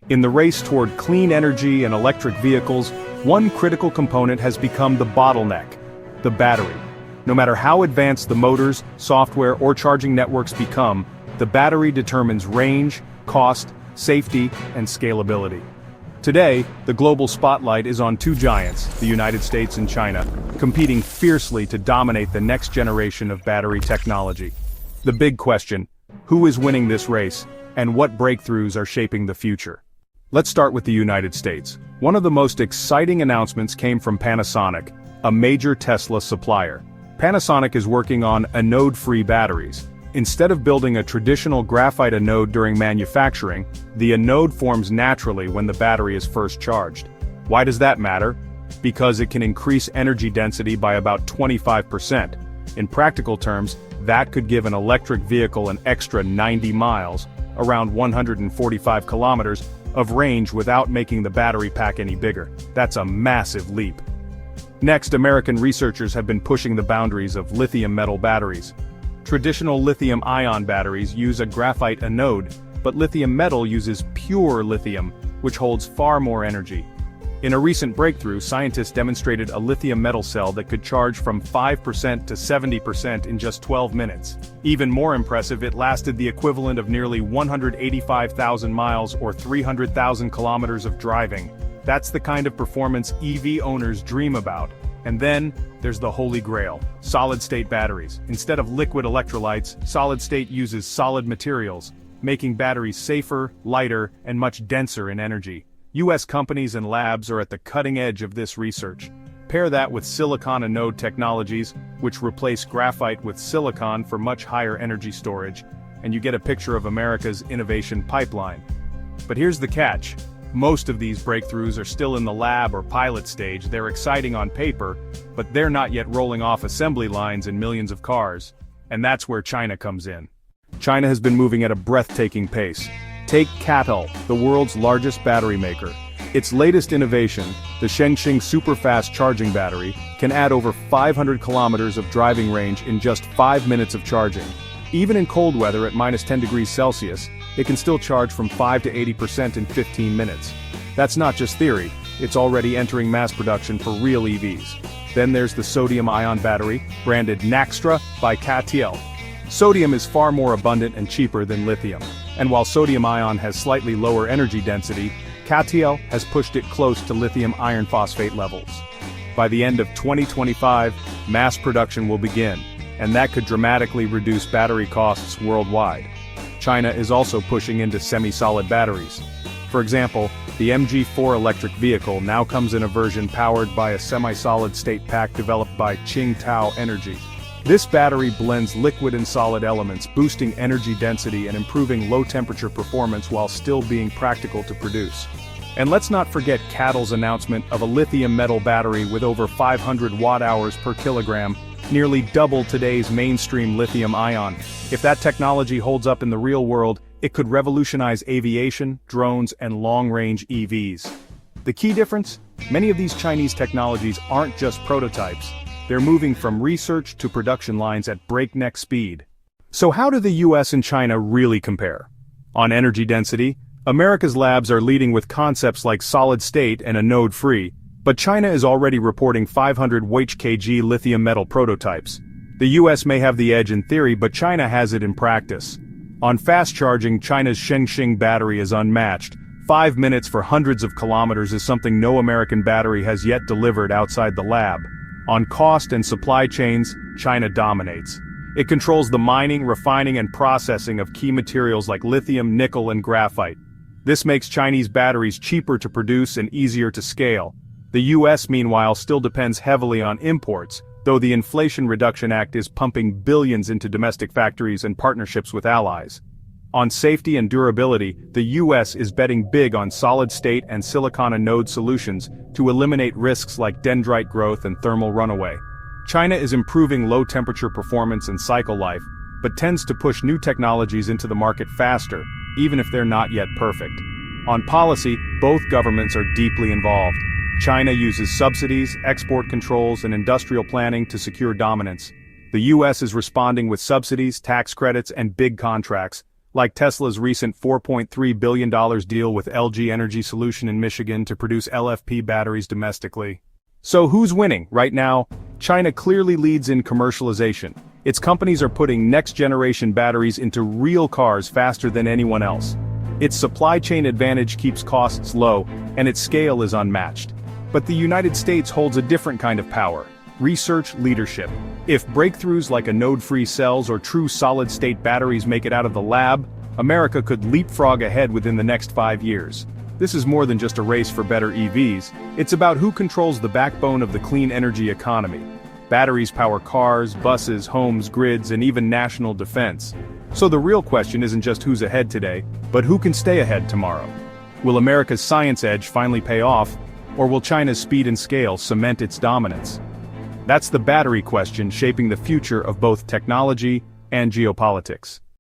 In the race toward clean energy and electric vehicles, one critical component has become the bottleneck: the battery. No matter how advanced the motors, software, or charging networks become, the battery determines range, cost, safety, and scalability. Today, the global spotlight is on two giants, the United States and China, competing fiercely to dominate the next generation of battery technology. The big question: who is winning this race, and what breakthroughs are shaping the future? Let's start with the United States. One of the most exciting announcements came from Panasonic, a major Tesla supplier. Panasonic is working on anode-free batteries. Instead of building a traditional graphite anode during manufacturing, the anode forms naturally when the battery is first charged. Why does that matter? Because it can increase energy density by about 25%. In practical terms, that could give an electric vehicle an extra 90 miles, around 145 kilometers, of range without making the battery pack any bigger. That's a massive leap. Next, American researchers have been pushing the boundaries of lithium metal batteries. Traditional lithium-ion batteries use a graphite anode, but lithium metal uses pure lithium, which holds far more energy. In a recent breakthrough, scientists demonstrated a lithium metal cell that could charge from 5% to 70% in just 12 minutes. Even more impressive, it lasted the equivalent of nearly 185,000 miles or 300,000 kilometers of driving. That's the kind of performance EV owners dream about. And then, there's the holy grail: solid-state batteries. Instead of liquid electrolytes, solid-state uses solid materials, making batteries safer, lighter, and much denser in energy. US companies and labs are at the cutting edge of this research. Pair that with silicon anode technologies, which replace graphite with silicon for much higher energy storage, and you get a picture of America's innovation pipeline. But here's the catch: most of these breakthroughs are still in the lab or pilot stage. They're exciting on paper, but they're not yet rolling off assembly lines in millions of cars. And that's where China comes in. China has been moving at a breathtaking pace. Take CATL, the world's largest battery maker. Its latest innovation, the Shengxing super-fast charging battery, can add over 500 kilometers of driving range in just 5 minutes of charging. Even in cold weather at -10 degrees Celsius, it can still charge from 5 to 80% in 15 minutes. That's not just theory, it's already entering mass production for real EVs. Then there's the sodium-ion battery, branded Naxtra by CATL. Sodium is far more abundant and cheaper than lithium. And while sodium-ion has slightly lower energy density, CATL has pushed it close to lithium iron phosphate levels. By the end of 2025, mass production will begin, and that could dramatically reduce battery costs worldwide. China is also pushing into semi-solid batteries. For example, the MG4 electric vehicle now comes in a version powered by a semi-solid state pack developed by Qingtao Energy. This battery blends liquid and solid elements, boosting energy density and improving low-temperature performance while still being practical to produce. And let's not forget CATL's announcement of a lithium metal battery with over 500 watt-hours per kilogram, nearly double today's mainstream lithium-ion. If that technology holds up in the real world, it could revolutionize aviation, drones, and long-range EVs. The key difference? Many of these Chinese technologies aren't just prototypes. They're moving from research to production lines at breakneck speed. So how do the US and China really compare? On energy density, America's labs are leading with concepts like solid-state and anode-free, but China is already reporting 500 Wh/kg lithium metal prototypes. The US may have the edge in theory, but China has it in practice. On fast charging, China's Shengxing battery is unmatched. 5 minutes for hundreds of kilometers is something no American battery has yet delivered outside the lab. On cost and supply chains, China dominates. It controls the mining, refining, and processing of key materials like lithium, nickel, and graphite. This makes Chinese batteries cheaper to produce and easier to scale. The US, meanwhile, still depends heavily on imports, though the Inflation Reduction Act is pumping billions into domestic factories and partnerships with allies. On safety and durability, the US is betting big on solid-state and silicon anode solutions to eliminate risks like dendrite growth and thermal runaway. China is improving low-temperature performance and cycle life, but tends to push new technologies into the market faster, even if they're not yet perfect. On policy, both governments are deeply involved. China uses subsidies, export controls, and industrial planning to secure dominance. The US is responding with subsidies, tax credits, and big contracts, like Tesla's recent $4.3 billion deal with LG Energy Solution in Michigan to produce LFP batteries domestically. So who's winning? Right now, China clearly leads in commercialization. Its companies are putting next-generation batteries into real cars faster than anyone else. Its supply chain advantage keeps costs low, and its scale is unmatched. But the United States holds a different kind of power: research leadership. If breakthroughs like anode-free cells or true solid-state batteries make it out of the lab, America could leapfrog ahead within the next 5 years. This is more than just a race for better EVs, it's about who controls the backbone of the clean energy economy. Batteries power cars, buses, homes, grids, and even national defense. So the real question isn't just who's ahead today, but who can stay ahead tomorrow. Will America's science edge finally pay off, or will China's speed and scale cement its dominance? That's the battery question shaping the future of both technology and geopolitics.